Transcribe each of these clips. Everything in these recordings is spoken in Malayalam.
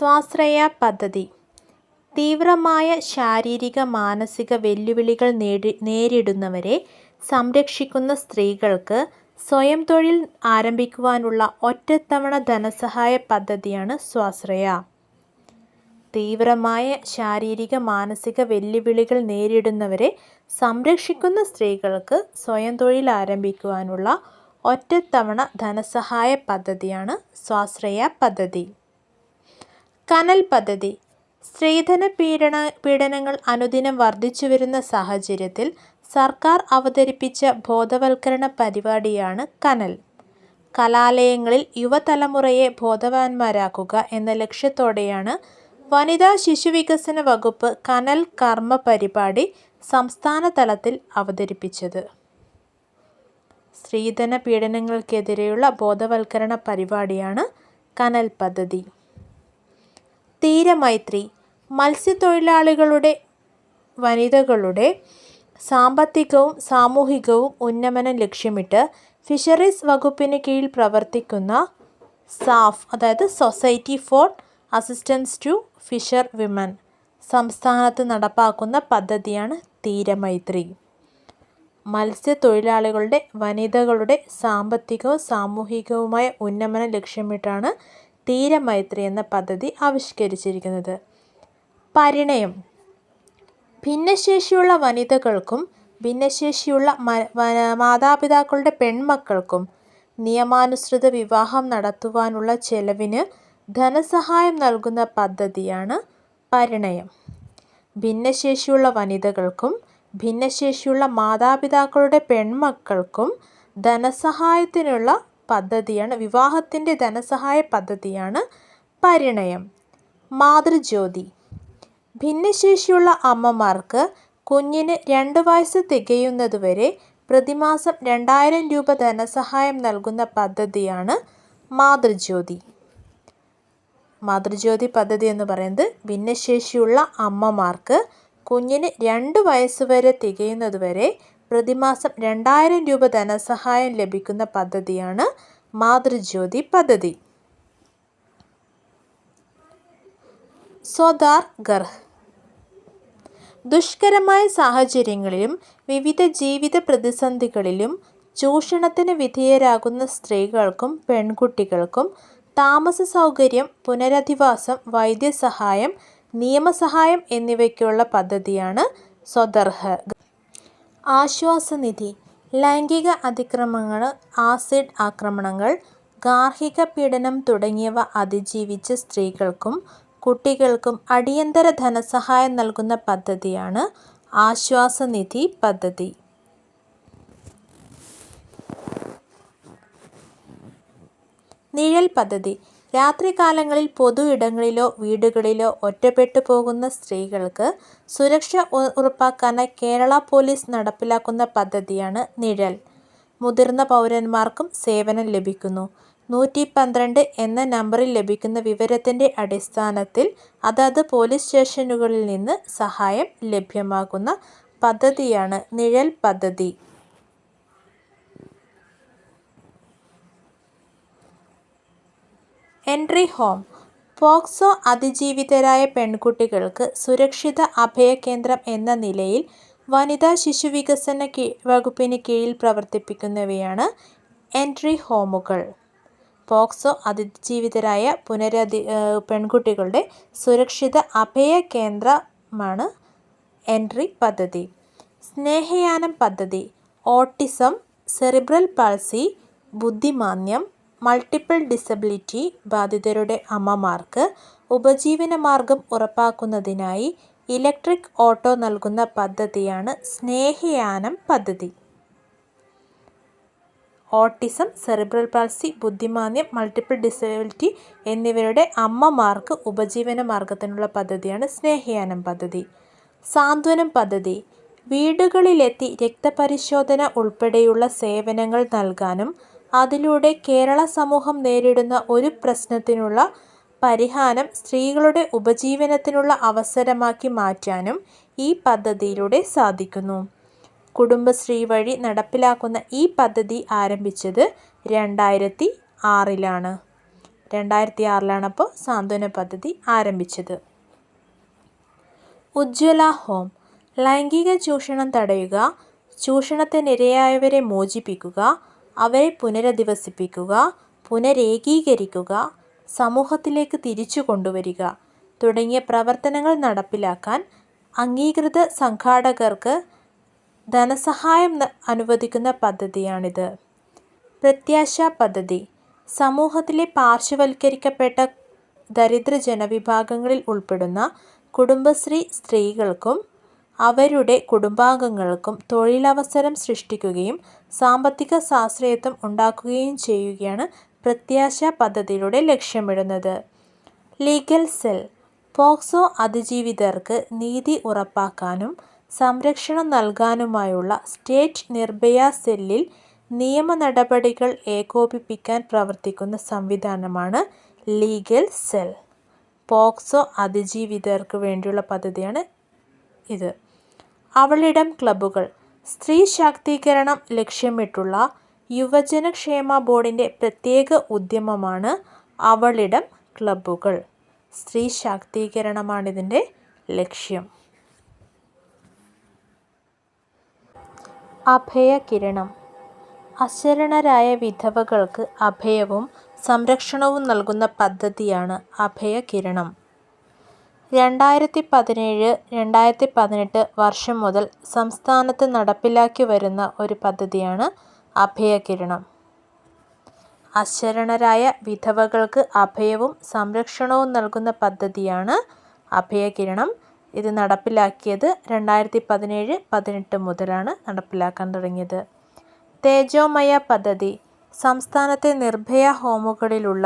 സ്വാശ്രയ പദ്ധതി തീവ്രമായ ശാരീരിക മാനസിക വെല്ലുവിളികൾ നേരിടുന്നവരെ സംരക്ഷിക്കുന്ന സ്ത്രീകൾക്ക് സ്വയം തൊഴിൽ ആരംഭിക്കുവാനുള്ള ഒറ്റത്തവണ ധനസഹായ പദ്ധതിയാണ് സ്വാശ്രയ. തീവ്രമായ ശാരീരിക മാനസിക വെല്ലുവിളികൾ നേരിടുന്നവരെ സംരക്ഷിക്കുന്ന സ്ത്രീകൾക്ക് സ്വയം തൊഴിൽ ആരംഭിക്കുവാനുള്ള ഒറ്റത്തവണ ധനസഹായ പദ്ധതിയാണ് സ്വാശ്രയ പദ്ധതി. കനൽ പദ്ധതി സ്ത്രീധന പീഡനങ്ങൾ അനുദിനം വർദ്ധിച്ചുവരുന്ന സാഹചര്യത്തിൽ സർക്കാർ അവതരിപ്പിച്ച ബോധവൽക്കരണ പരിപാടിയാണ് കനൽ. കലാലയങ്ങളിൽ യുവതലമുറയെ ബോധവാന്മാരാക്കുക എന്ന ലക്ഷ്യത്തോടെയാണ് വനിതാ ശിശുവികസന വകുപ്പ് കനൽ കർമ്മ പരിപാടി സംസ്ഥാന തലത്തിൽ അവതരിപ്പിച്ചത്. സ്ത്രീധന പീഡനങ്ങൾക്കെതിരെയുള്ള ബോധവൽക്കരണ പരിപാടിയാണ് കനൽ പദ്ധതി. തീരമൈത്രി മത്സ്യത്തൊഴിലാളികളുടെ വനിതകളുടെ സാമ്പത്തികവും സാമൂഹികവും ഉന്നമനം ലക്ഷ്യമിട്ട് ഫിഷറീസ് വകുപ്പിന് കീഴിൽ പ്രവർത്തിക്കുന്ന സാഫ് അതായത് society for assistance to fisher women സംസ്ഥാനത്ത് നടപ്പാക്കുന്ന പദ്ധതിയാണ് തീരമൈത്രി. മത്സ്യത്തൊഴിലാളികളുടെ വനിതകളുടെ സാമ്പത്തികവും സാമൂഹികവുമായ ഉന്നമനം ലക്ഷ്യമിട്ടാണ് തീരമൈത്രി എന്ന പദ്ധതി ആവിഷ്കരിച്ചിരിക്കുന്നത്. പരിണയം ഭിന്നശേഷിയുള്ള വനിതകൾക്കും ഭിന്നശേഷിയുള്ള മാതാപിതാക്കളുടെ പെൺമക്കൾക്കും നിയമാനുസൃത വിവാഹം നടത്തുവാനുള്ള ചെലവിന് ധനസഹായം നൽകുന്ന പദ്ധതിയാണ് പരിണയം. ഭിന്നശേഷിയുള്ള വനിതകൾക്കും ഭിന്നശേഷിയുള്ള മാതാപിതാക്കളുടെ പെൺമക്കൾക്കും ധനസഹായത്തിനുള്ള പദ്ധതിയാണ് വിവാഹത്തിൻ്റെ ധനസഹായ പദ്ധതിയാണ് പരിണയം. മാതൃജ്യോതി ഭിന്നശേഷിയുള്ള അമ്മമാർക്ക് കുഞ്ഞിന് 2 വയസ്സ് തികയുന്നതുവരെ പ്രതിമാസം 2000 രൂപ ധനസഹായം നൽകുന്ന പദ്ധതിയാണ് മാതൃജ്യോതി. മാതൃജ്യോതി പദ്ധതി എന്ന് പറയുന്നത് ഭിന്നശേഷിയുള്ള അമ്മമാർക്ക് കുഞ്ഞിന് 2 വയസ്സ് വരെ തികയുന്നതുവരെ പ്രതിമാസം 2000 രൂപ ധനസഹായം ലഭിക്കുന്ന പദ്ധതിയാണ് മാതൃജ്യോതി പദ്ധതി. സ്വദാർ ഗർഹ് ദുഷ്കരമായ സാഹചര്യങ്ങളിലും വിവിധ ജീവിത പ്രതിസന്ധികളിലും ചൂഷണത്തിന് വിധേയരാകുന്ന സ്ത്രീകൾക്കും പെൺകുട്ടികൾക്കും താമസ സൗകര്യം, പുനരധിവാസം, വൈദ്യസഹായം, നിയമസഹായം എന്നിവയ്ക്കുള്ള പദ്ധതിയാണ് സ്വദർഹ്. ആശ്വാസനിധി ലൈംഗിക അതിക്രമങ്ങൾ, ആസിഡ് ആക്രമണങ്ങൾ, ഗാർഹിക പീഡനം തുടങ്ങിയവ അതിജീവിച്ച സ്ത്രീകൾക്കും കുട്ടികൾക്കും അടിയന്തര ധനസഹായം നൽകുന്ന പദ്ധതിയാണ് ആശ്വാസനിധി പദ്ധതി. നിഴൽ പദ്ധതി രാത്രികാലങ്ങളിൽ പൊതു ഇടങ്ങളിലോ വീടുകളിലോ ഒറ്റപ്പെട്ടു പോകുന്ന സ്ത്രീകൾക്ക് സുരക്ഷ ഉറപ്പാക്കാനായി കേരള പോലീസ് നടപ്പിലാക്കുന്ന പദ്ധതിയാണ് നിഴൽ. മുതിർന്ന പൗരന്മാർക്കും സേവനം ലഭിക്കുന്നു. 112 എന്ന നമ്പറിൽ ലഭിക്കുന്ന വിവരത്തിൻ്റെ അടിസ്ഥാനത്തിൽ അതത് പോലീസ് സ്റ്റേഷനുകളിൽ നിന്ന് സഹായം ലഭ്യമാകുന്ന പദ്ധതിയാണ് നിഴൽ പദ്ധതി. എൻട്രി ഹോം പോക്സോ അതിജീവിതരായ പെൺകുട്ടികൾക്ക് സുരക്ഷിത അഭയകേന്ദ്രം എന്ന നിലയിൽ വനിതാ ശിശുവികസന വകുപ്പിന് കീഴിൽ പ്രവർത്തിപ്പിക്കുന്നവയാണ് എൻട്രി ഹോമുകൾ. പോക്സോ അതിജീവിതരായ പെൺകുട്ടികളുടെ സുരക്ഷിത അഭയ കേന്ദ്രമാണ് എൻട്രി പദ്ധതി. സ്നേഹയാനം പദ്ധതി ഓട്ടിസം, സെറിബ്രൽ പാൾസി, ബുദ്ധിമാന്ദ്യം, മൾട്ടിപ്പിൾ ഡിസബിലിറ്റി ബാധിതരുടെ അമ്മമാർക്ക് ഉപജീവനമാർഗം ഉറപ്പാക്കുന്നതിനായി ഇലക്ട്രിക് ഓട്ടോ നൽകുന്ന പദ്ധതിയാണ് സ്നേഹയാനം പദ്ധതി. ഓട്ടിസം, സെറിബ്രൽ പാൾസി, ബുദ്ധിമാന്ദ്യം, മൾട്ടിപ്പിൾ ഡിസബിലിറ്റി എന്നിവരുടെ അമ്മമാർക്ക് ഉപജീവന മാർഗത്തിനുള്ള പദ്ധതിയാണ് സ്നേഹയാനം പദ്ധതി. സാന്ത്വനം പദ്ധതി വീടുകളിലെത്തി രക്തപരിശോധന ഉൾപ്പെടെയുള്ള സേവനങ്ങൾ നൽകാനും അതിലൂടെ കേരള സമൂഹം നേരിടുന്ന ഒരു പ്രശ്നത്തിനുള്ള പരിഹാരം സ്ത്രീകളുടെ ഉപജീവനത്തിനുള്ള അവസരമാക്കി മാറ്റാനും ഈ പദ്ധതിയിലൂടെ സാധിക്കുന്നു. കുടുംബശ്രീ വഴി നടപ്പിലാക്കുന്ന ഈ പദ്ധതി ആരംഭിച്ചത് 2006 2006 അപ്പോൾ സാന്ത്വന പദ്ധതി ആരംഭിച്ചത്. ഉജ്ജ്വല ഹോം ലൈംഗിക ചൂഷണം തടയുക, ചൂഷണത്തിനിരയായവരെ മോചിപ്പിക്കുക, അവരെ പുനരധിവസിപ്പിക്കുക, പുനരേകീകരിക്കുക, സമൂഹത്തിലേക്ക് തിരിച്ചു കൊണ്ടുവരിക തുടങ്ങിയ പ്രവർത്തനങ്ങൾ നടപ്പിലാക്കാൻ അംഗീകൃത സംഘാടകർക്ക് ധനസഹായം അനുവദിക്കുന്ന പദ്ധതിയാണിത്. പ്രത്യാശ പദ്ധതി സമൂഹത്തിലെ പാർശ്വവൽക്കരിക്കപ്പെട്ട ദരിദ്ര ജനവിഭാഗങ്ങളിൽ ഉൾപ്പെടുന്ന കുടുംബശ്രീ സ്ത്രീകൾക്കും അവരുടെ കുടുംബാംഗങ്ങൾക്കും തൊഴിലവസരം സൃഷ്ടിക്കുകയും സാമ്പത്തിക സ്വാശ്രയത്വം ഉണ്ടാക്കുകയും ചെയ്യുകയാണ് പ്രത്യാശ പദ്ധതിയിലൂടെ ലക്ഷ്യമിടുന്നത്. ലീഗൽ സെൽ പോക്സോ അതിജീവിതർക്ക് നീതി ഉറപ്പാക്കാനും സംരക്ഷണം നൽകാനുമായുള്ള സ്റ്റേറ്റ് നിർഭയ സെല്ലിൽ നിയമ നടപടികൾ ഏകോപിപ്പിക്കാൻ പ്രവർത്തിക്കുന്ന സംവിധാനമാണ് ലീഗൽ സെൽ. പോക്സോ അതിജീവിതർക്ക് വേണ്ടിയുള്ള പദ്ധതിയാണ് ഇത്. അവളിടം ക്ലബ്ബുകൾ സ്ത്രീ ശാക്തീകരണം ലക്ഷ്യമിട്ടുള്ള യുവജനക്ഷേമ ബോർഡിൻ്റെ പ്രത്യേക ഉദ്യമമാണ് അവളിടം ക്ലബ്ബുകൾ. സ്ത്രീ ശാക്തീകരണമാണിതിൻ്റെ ലക്ഷ്യം. അഭയകിരണം അശരണരായ വിധവകൾക്ക് അഭയവും സംരക്ഷണവും നൽകുന്ന പദ്ധതിയാണ് അഭയകിരണം. 2017-2018 വർഷം മുതൽ സംസ്ഥാനത്ത് നടപ്പിലാക്കി വരുന്ന ഒരു പദ്ധതിയാണ് അഭയകിരണം. അശരണരായ വിധവകൾക്ക് അഭയവും സംരക്ഷണവും നൽകുന്ന പദ്ധതിയാണ് അഭയകിരണം. ഇത് നടപ്പിലാക്കിയത് 2017-18 മുതലാണ് നടപ്പിലാക്കാൻ തുടങ്ങിയത്. തേജോമയ പദ്ധതി സംസ്ഥാനത്തെ നിർഭയ ഹോമുകളിലുള്ള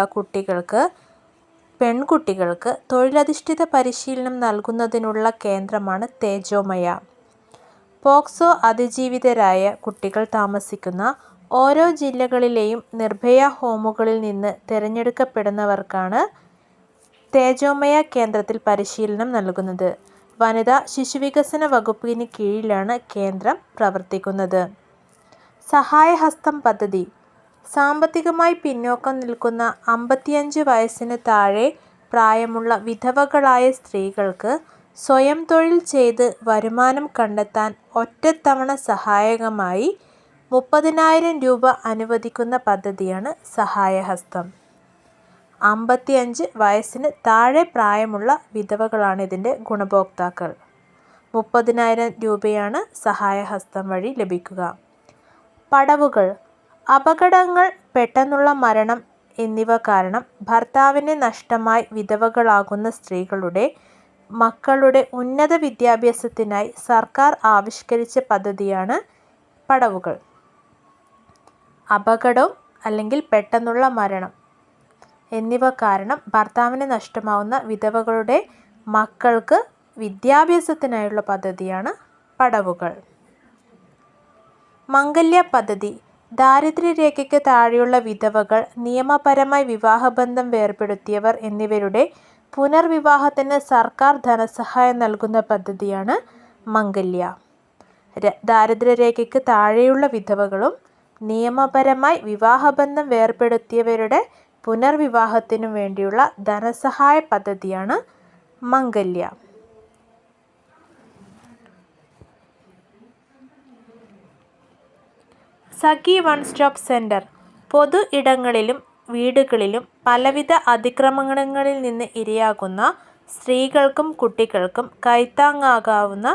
പെൺകുട്ടികൾക്ക് തൊഴിലധിഷ്ഠിത പരിശീലനം നൽകുന്നതിനുള്ള കേന്ദ്രമാണ് തേജോമയ. പോക്സോ അതിജീവിതരായ കുട്ടികൾ താമസിക്കുന്ന ഓരോ ജില്ലകളിലെയും നിർഭയ ഹോമുകളിൽ നിന്ന് തിരഞ്ഞെടുക്കപ്പെടുന്നവർക്കാണ് തേജോമയ കേന്ദ്രത്തിൽ പരിശീലനം നൽകുന്നത്. വനിതാ ശിശുവികസന വകുപ്പിന് കീഴിലാണ് കേന്ദ്രം പ്രവർത്തിക്കുന്നത്. സഹായഹസ്തം പദ്ധതി സാമ്പത്തികമായി പിന്നോക്കം നിൽക്കുന്ന 55 വയസ്സിന് താഴെ പ്രായമുള്ള വിധവകളായ സ്ത്രീകൾക്ക് സ്വയം തൊഴിൽ ചെയ്ത് വരുമാനം കണ്ടെത്താൻ ഒറ്റത്തവണ സഹായകമായി 30,000 രൂപ അനുവദിക്കുന്ന പദ്ധതിയാണ് സഹായഹസ്തം. 55 വയസ്സിന് താഴെ പ്രായമുള്ള വിധവകളാണ് ഇതിൻ്റെ ഗുണഭോക്താക്കൾ. 30,000 രൂപയാണ് സഹായഹസ്തം വഴി ലഭിക്കുക. പടവുകൾ അപകടങ്ങൾ, പെട്ടെന്നുള്ള മരണം എന്നിവ കാരണം ഭർത്താവിനെ നഷ്ടമായി വിധവകളാകുന്ന സ്ത്രീകളുടെ മക്കളുടെ ഉന്നത വിദ്യാഭ്യാസത്തിനായി സർക്കാർ ആവിഷ്കരിച്ച പദ്ധതിയാണ് പടവുകൾ. അപകടം അല്ലെങ്കിൽ പെട്ടെന്നുള്ള മരണം എന്നിവ കാരണം ഭർത്താവിനെ നഷ്ടമാവുന്ന വിധവകളുടെ മക്കൾക്ക് വിദ്യാഭ്യാസത്തിനായുള്ള പദ്ധതിയാണ് പടവുകൾ. മംഗല്യ പദ്ധതി ദാരിദ്ര്യരേഖയ്ക്ക് താഴെയുള്ള വിധവകൾ, നിയമപരമായി വിവാഹബന്ധം വേർപെടുത്തിയവർ എന്നിവരുടെ പുനർവിവാഹത്തിന് സർക്കാർ ധനസഹായം നൽകുന്ന പദ്ധതിയാണ് മംഗല്യ. ദാരിദ്ര്യരേഖയ്ക്ക് താഴെയുള്ള വിധവകളും നിയമപരമായി വിവാഹബന്ധം വേർപെടുത്തിയവരുടെ പുനർവിവാഹത്തിനു വേണ്ടിയുള്ള ധനസഹായ പദ്ധതിയാണ് മംഗല്യ. സഖി വൺ സ്റ്റോപ്പ് സെൻ്റർ പൊതു ഇടങ്ങളിലും വീടുകളിലും പലവിധ അതിക്രമങ്ങളിൽ നിന്ന് ഇരയാകുന്ന സ്ത്രീകൾക്കും കുട്ടികൾക്കും കൈത്താങ്ങാകാവുന്ന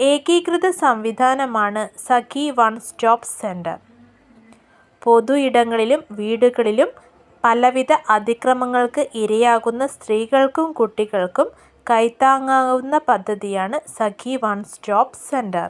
ഏകീകൃത സംവിധാനമാണ് സഖി വൺ സ്റ്റോപ്പ് സെൻ്റർ. പൊതു ഇടങ്ങളിലും വീടുകളിലും പലവിധ അതിക്രമങ്ങൾക്ക് ഇരയാകുന്ന സ്ത്രീകൾക്കും കുട്ടികൾക്കും കൈത്താങ്ങാവുന്ന പദ്ധതിയാണ് സഖി വൺ സ്റ്റോപ്പ് സെൻ്റർ.